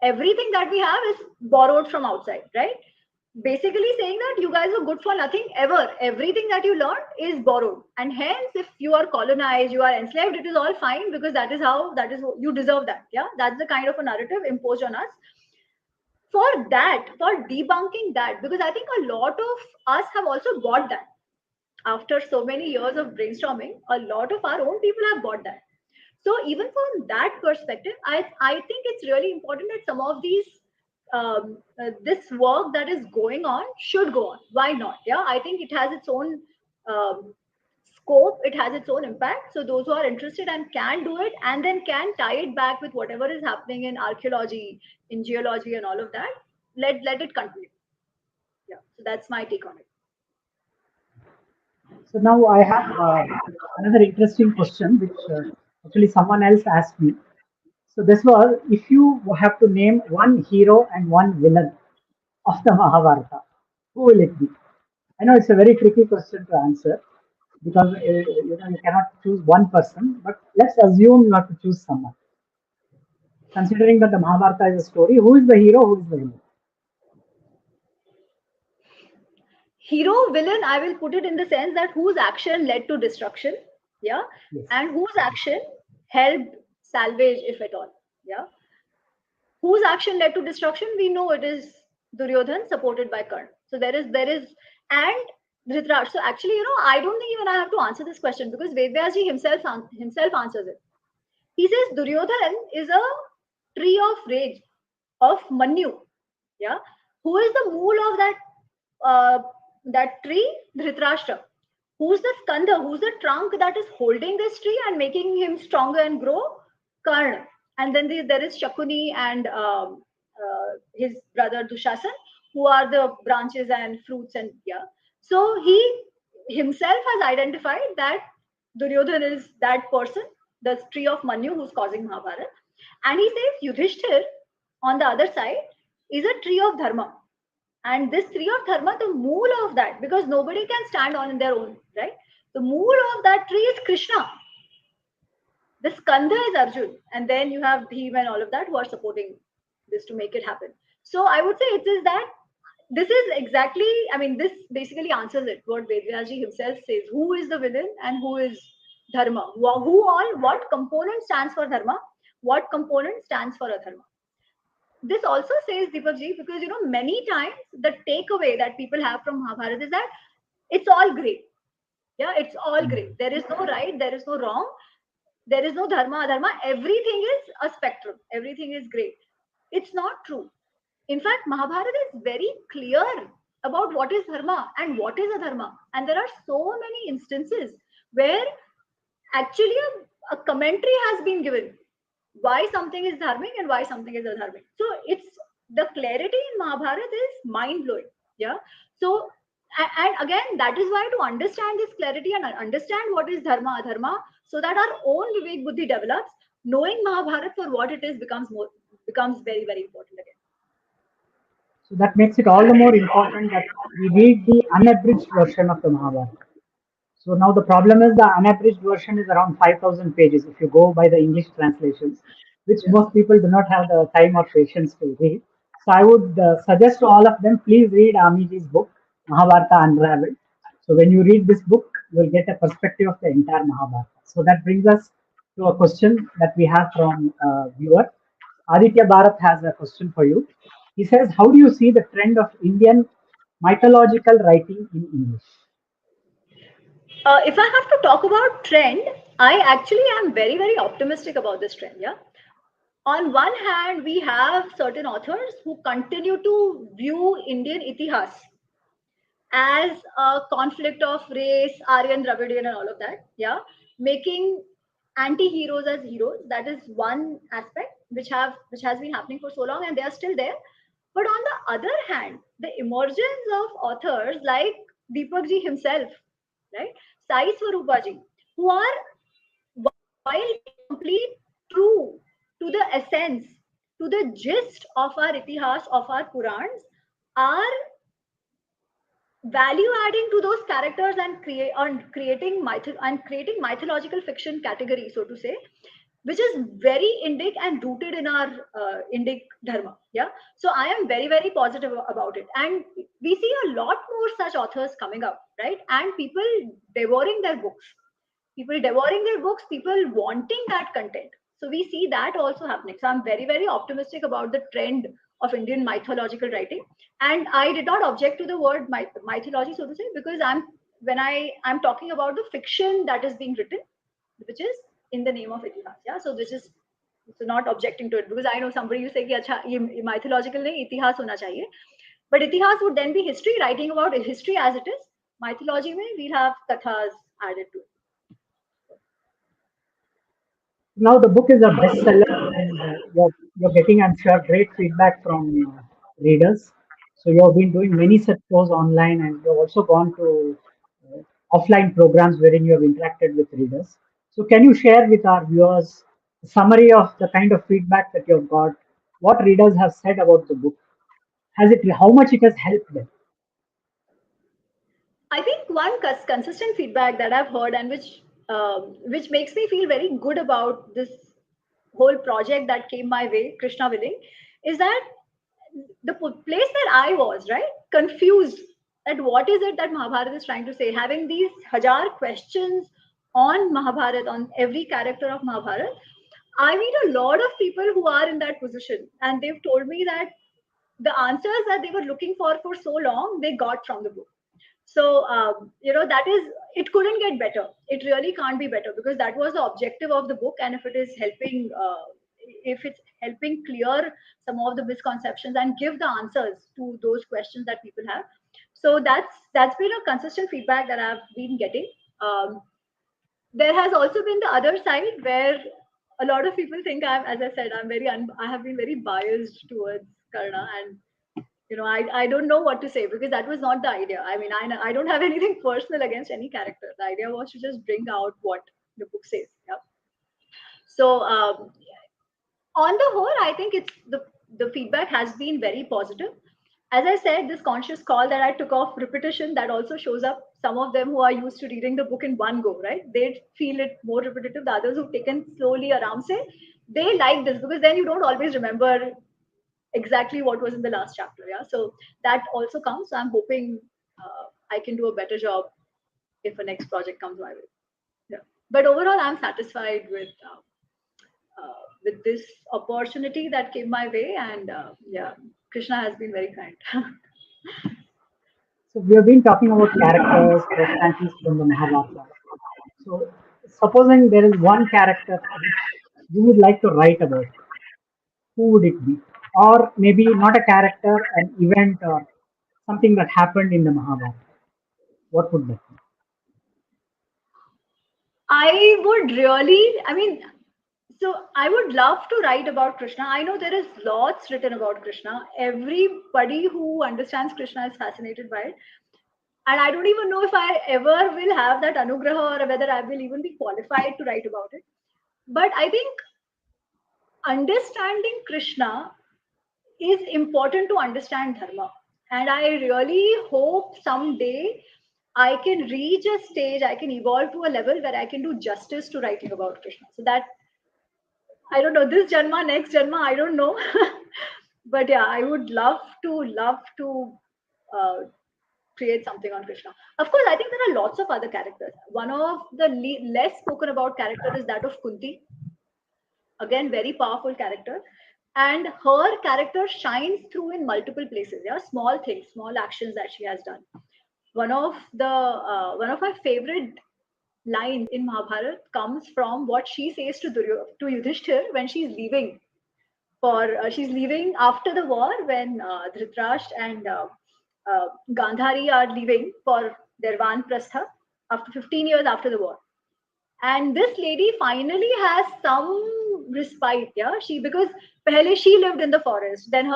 Everything that we have is borrowed from outside, right? Basically saying that you guys are good for nothing ever. Everything that you learned is borrowed, and hence if you are colonized, you are enslaved, it is all fine because that is you deserve that. Yeah, that's the kind of a narrative imposed on us. For debunking that, because I think a lot of us have also got that. After so many years of brainstorming, a lot of our own people have got that. So even from that perspective, I think it's really important that some of these this work that is going on should go on. Why not? Yeah, I think it has its own scope, it has its own impact. So those who are interested and can do it, and then can tie it back with whatever is happening in archaeology, in geology, and all of that, let it continue. Yeah, so that's my take on it. So now I have another interesting question, which actually someone else asked me. So this was, if you have to name one hero and one villain of the Mahabharata, who will it be? I know it's a very tricky question to answer because you cannot choose one person, but let's assume you have to choose someone. Considering that the Mahabharata is a story, who is the hero, who is the villain? Hero, villain, I will put it in the sense that whose action led to destruction, yeah, Yes. and whose action helped salvage, if at all, yeah. Whose action led to destruction? We know it is Duryodhan supported by Karna. So there is, and Dhritarashtra. So actually, I don't think even I have to answer this question because Vedvyasji himself answers it. He says Duryodhan is a tree of rage, of Manyu. Yeah, who is the mool of that tree? Dhritarashtra. Who's the skanda? Who's the trunk that is holding this tree and making him stronger and grow? Karna. And then there is Shakuni and his brother Dushasan, who are the branches and fruits, and yeah. So he himself has identified that Duryodhan is that person, the tree of Manyu who's causing Mahabharata. And he says Yudhishthir on the other side is a tree of Dharma. And this tree of Dharma, the mool of that, because nobody can stand on their own, right? The mool of that tree is Krishna. The skanda is Arjun, and then you have Bhim and all of that who are supporting this to make it happen. So I would say it is that this is exactly, this basically answers it, what Vedvyasji himself says. Who is the villain and who is Dharma? What component stands for Dharma? What component stands for Adharma? This also says, Deepakji, because many times the takeaway that people have from Mahabharata is that it's all great. Yeah, it's all great. There is no right, there is no wrong, there is no dharma, adharma. Everything is a spectrum. Everything is great. It's not true. In fact, Mahabharata is very clear about what is dharma and what is adharma. And there are so many instances where actually a commentary has been given why something is dharmic and why something is adharmic. So it's the clarity in Mahabharata is mind blowing. Yeah. So and again, that is why to understand this clarity and understand what is dharma, adharma, so that our own Vivek Buddhi develops, knowing Mahabharata for what it is becomes very, very important again. So that makes it all the more important that we read the unabridged version of the Mahabharata. So now the problem is the unabridged version is around 5,000 pages if you go by the English translations, which Yeah. most people do not have the time or patience to read. So I would suggest to all of them, please read Amiji's book, Mahabharata Unraveled. So when you read this book, you will get a perspective of the entire Mahabharata. So that brings us to a question that we have from viewer. Aditya Bharat has a question for you. He says, how do you see the trend of Indian mythological writing in English? If I have to talk about trend, I actually am very, very optimistic about this trend. Yeah. On one hand, we have certain authors who continue to view Indian itihas as a conflict of race, Aryan, Dravidian, and all of that. Yeah, making anti-heroes as heroes. That is one aspect which has been happening for so long, and they are still there. But on the other hand, the emergence of authors like Deepak ji himself, right, Sai Swarupaji, who are, while being complete true to the essence, to the gist of our itihas, of our Purans, are value adding to those characters and creating mythological fiction category, so to say, which is very Indic and rooted in our Indic dharma. Yeah, so I am very, very positive about it, and we see a lot more such authors coming up, right? And devouring their books people devouring their books, people wanting that content. So we see that also happening. So I'm very, very optimistic about the trend of Indian mythological writing. And I did not object to the word mythology, so to say, because I'm talking about the fiction that is being written, which is in the name of itihas. Yeah. So this is, so not objecting to it, because I know somebody you say कि अच्छा ये mythological नहीं इतिहास होना चाहिए, but itihas would then be history, writing about history as it is. Mythology में we'll have kathas added to it. Now the book is a bestseller, and you're getting, I'm sure, great feedback from readers. So you have been doing many such shows online, and you've also gone to offline programs wherein you have interacted with readers. So can you share with our viewers a summary of the kind of feedback that you have got, what readers have said about the book, has it, how much it has helped them? I think one consistent feedback that I've heard, and which makes me feel very good about this whole project that came my way, Krishna willing, is that the place that I was, right, confused at what is it that Mahabharata is trying to say, having these hajar questions on Mahabharata, on every character of Mahabharata. I meet a lot of people who are in that position, and they've told me that the answers that they were looking for so long, they got from the book. So that is, it couldn't get better. It really can't be better, because that was the objective of the book. And if it's helping clear some of the misconceptions and give the answers to those questions that people have, so that's been a consistent feedback that I've been getting. There has also been the other side where a lot of people think as I said, I have been very biased towards Karna, and I don't know what to say, because that was not the idea. I mean, I don't have anything personal against any character. The idea was to just bring out what the book says. Yeah. So on the whole, I think it's the feedback has been very positive. As I said, this conscious call that I took off repetition, that also shows up. Some of them who are used to reading the book in one go, right? They feel it more repetitive. The others who've taken slowly around, say, they like this, because then you don't always remember exactly what was in the last chapter. Yeah, so that also comes. So I'm hoping I can do a better job if a next project comes my way. Yeah, but overall, I'm satisfied with this opportunity that came my way, and yeah, Krishna has been very kind. So we have been talking about characters, personalities from the Mahabharata. So supposing there is one character which you would like to write about, who would it be? Or maybe not a character, an event or something that happened in the Mahabharata. What would that be? I would really, I mean, so I would love to write about Krishna. I know there is lots written about Krishna. Everybody who understands Krishna is fascinated by it. And I don't even know if I ever will have that anugraha, or whether I will even be qualified to write about it. But I think understanding Krishna is important to understand Dharma. And I really hope someday I can reach a stage, I can evolve to a level where I can do justice to writing about Krishna. So that, I don't know, this Janma, next Janma, I don't know. But yeah, I would love to uh, create something on Krishna. Of course, I think there are lots of other characters. One of the less spoken about character is that of Kunti. Again, very powerful character. And her character shines through in multiple places. Yeah, small things, small actions that she has done. One of my favorite lines in Mahabharata comes from what she says to Yudhishthira when she's leaving after the war, when Dhritarashtra and Gandhari are leaving for their Vanprastha after 15 years after the war. And this lady finally has some respite. Yeah, she, because pehle she lived in the forest, then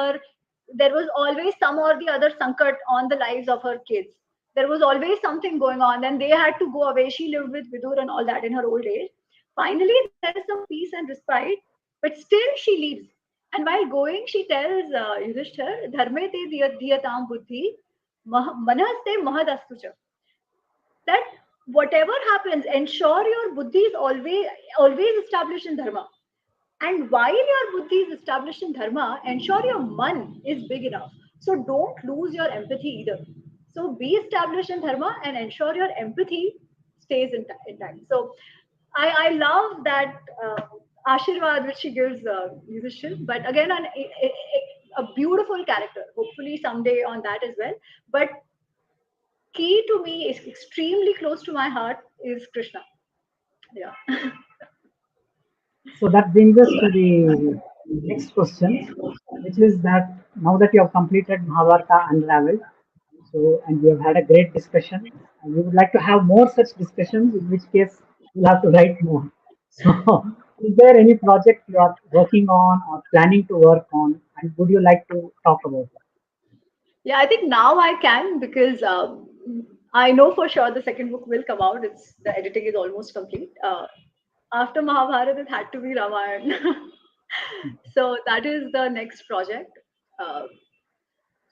there was always some or the other sankat on the lives of her kids. There was always something going on, then they had to go away. She lived with Vidur and all that in her old age. Finally there is some peace and respite, but still she leaves. And while going, she tells Yudhishthir, dharme te diyatam buddhi manaste mahadastucha, that whatever happens, ensure your buddhi is always established in dharma. And while your buddhi is established in dharma, ensure your man is big enough. So don't lose your empathy either. So be established in dharma and ensure your empathy stays intact. So I love that ashirwad which she gives Yudhishthir. But again, a beautiful character. Hopefully someday on that as well. But key to me is extremely close to my heart is Krishna. Yeah. So that brings us to the next question, which is that now that you have completed Mahabharata Unraveled, so and we have had a great discussion, and we would like to have more such discussions, in which case we'll have to write more. So, is there any project you are working on or planning to work on, and would you like to talk about it? Yeah, I think now I can, because I know for sure the second book will come out. It's the editing is almost complete. After Mahabharata, it had to be Ramayana. So that is the next project. Uh,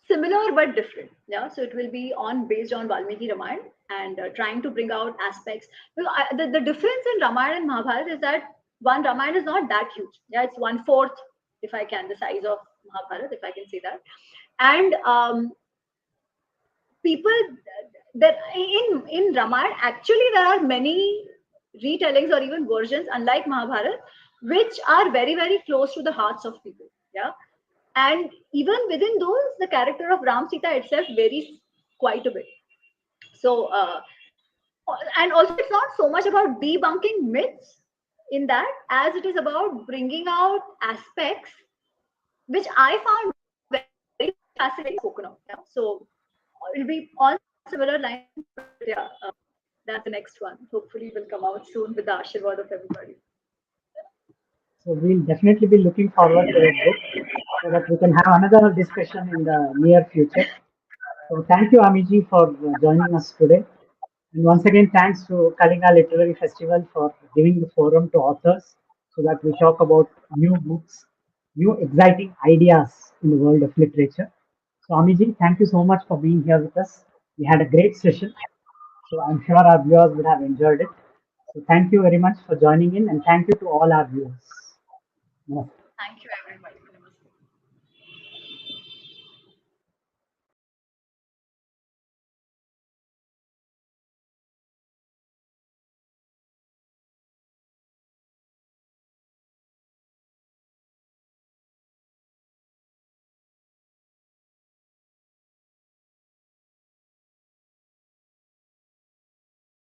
Similar but different. Yeah, so it will be on based on Valmiki Ramayana, and trying to bring out aspects. Because the difference in Ramayana and Mahabharata is that one, Ramayana is not that huge. Yeah, it's one fourth, if I can, the size of Mahabharata, if I can say that. And people that in Ramayana, actually there are many retellings or even versions, unlike Mahabharata, which are very close to the hearts of people. Yeah, and even within those, the character of Ram Sita itself varies quite a bit. So and also it's not so much about debunking myths in that, as it is about bringing out aspects which I found very fascinating spoken of. Yeah? So it'll be on similar lines, but yeah, that's the next one. Hopefully, will come out soon with the ashirwad of everybody. So we'll definitely be looking forward to that book, so that we can have another discussion in the near future. So thank you, Amiji, for joining us today. And once again, thanks to Kalinga Literary Festival for giving the forum to authors, so that we talk about new books, new exciting ideas in the world of literature. So Amiji, thank you so much for being here with us. We had a great session. So I'm sure our viewers would have enjoyed it. So thank you very much for joining in, and thank you to all our viewers. Namaste. Thank you, everybody.